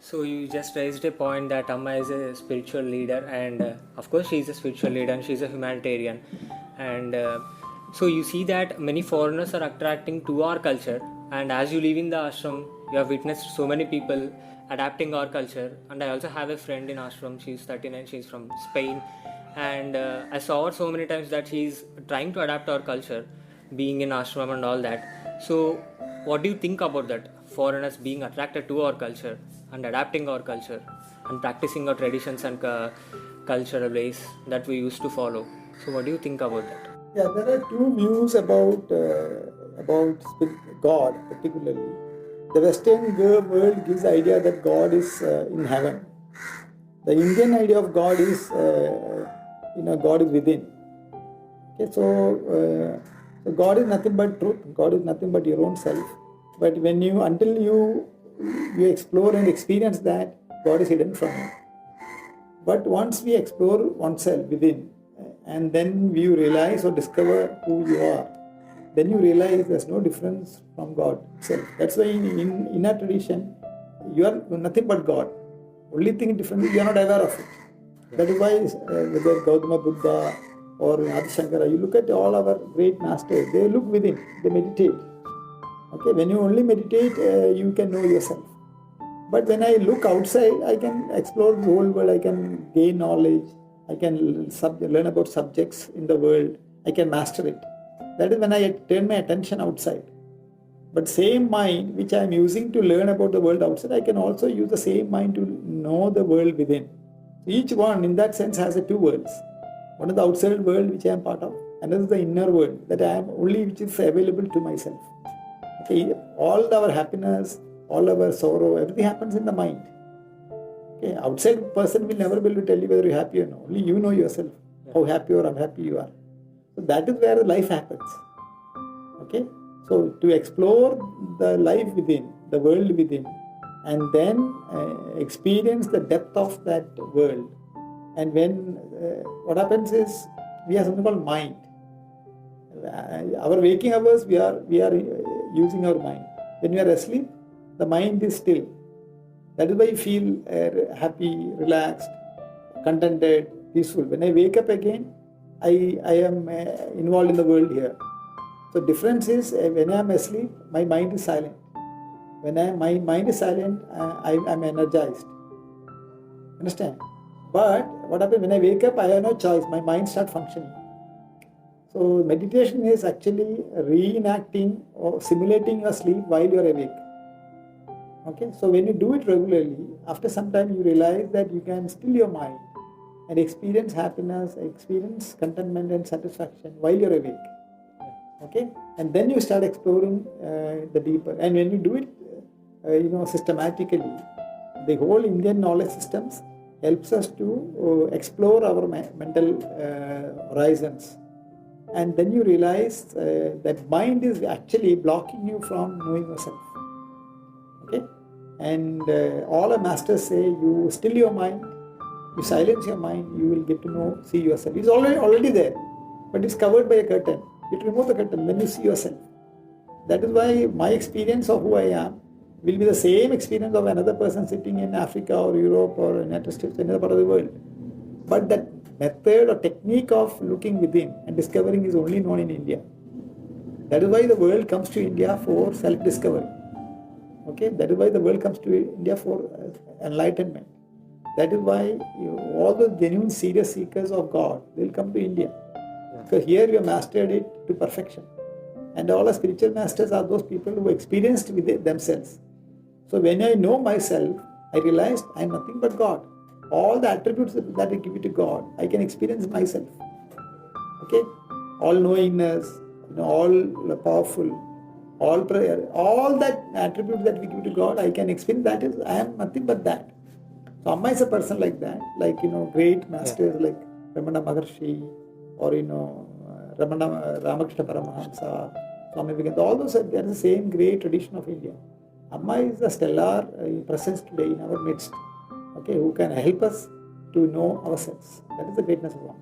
So you just raised a point that Amma is a spiritual leader, and of course she is a spiritual leader and she is a humanitarian. And so you see that many foreigners are attracting to our culture. And as you live in the ashram, you have witnessed so many people adapting our culture. And I also have a friend in ashram. She's 39. She's from Spain, and I saw her so many times that she's trying to adapt our culture, being in ashram and all that. So what do you think about that? Foreigners being attracted to our culture and adapting our culture and practicing our traditions and cultural ways that we used to follow. So, what do you think about that? Yeah, there are two views about God particularly. The Western world gives the idea that God is in heaven. The Indian idea of God is, God is within. Okay, so God is nothing but truth. God is nothing but your own self. But until you explore and experience that, God is hidden from you. But once we explore oneself within, and then you realize or discover who you are, then you realize there's no difference from God itself. That's why in our tradition, you are nothing but God. Only thing different is you are not aware of it. That is why whether Gautama Buddha or Adi Shankara, you look at all our great masters, they look within, they meditate. Okay, when you only meditate, you can know yourself. But when I look outside, I can explore the whole world, I can gain knowledge, I can learn about subjects in the world, I can master it. That is when I turn my attention outside. But same mind which I am using to learn about the world outside, I can also use the same mind to know the world within. Each one in that sense has two worlds. One is the outside world which I am part of, another is the inner world that I am only which is available to myself. Okay, all our happiness, all our sorrow, everything happens in the mind. Okay, outside person will never be able to tell you whether you're happy or not. Only you know yourself, how happy or unhappy you are. So that is where life happens. Okay, so to explore the life within, the world within, and then experience the depth of that world. And when what happens is we have something called mind. Our waking hours we are using our mind. When we are asleep, the mind is still. That is why you feel happy, relaxed, contented, peaceful. When I wake up again, I am involved in the world here. So difference is when I am asleep, my mind is silent. When my mind is silent, I am energized. Understand? But what happens when I wake up, I have no choice. My mind starts functioning. So meditation is actually reenacting or simulating your sleep while you are awake. Okay, so when you do it regularly, after some time you realize that you can still your mind and experience happiness, experience contentment and satisfaction while you're awake. Okay, and then you start exploring the deeper. And when you do it, systematically, the whole Indian knowledge systems helps us to explore our mental horizons. And then you realize that mind is actually blocking you from knowing yourself. Okay, and all our masters say you still your mind, you silence your mind, you will get to see yourself. It's already there, but it's covered by a curtain. You remove the curtain, then you see yourself. That is why my experience of who I am will be the same experience of another person sitting in Africa or Europe or United States, another part of the world. But that method or technique of looking within and discovering is only known in India. That is why the world comes to India for self-discovery. Okay, that is why the world comes to India for enlightenment. That is why all the genuine serious seekers of God, they will come to India. Because here you have mastered it to perfection. And all our spiritual masters are those people who experienced with it themselves. So when I know myself, I realized I am nothing but God. All the attributes that I give it to God, I can experience myself. Okay, all knowingness, all powerful, all prayer, all that attributes that we give to God, I can experience. That is, I am nothing but that. So Amma is a person like that, like great masters like Ramana Maharshi or Ramakrishna Paramahamsa, Swami Vivekananda. All those are the same great tradition of India. Amma is the stellar presence today in our midst. Okay, who can help us to know ourselves. That is the greatness of Amma.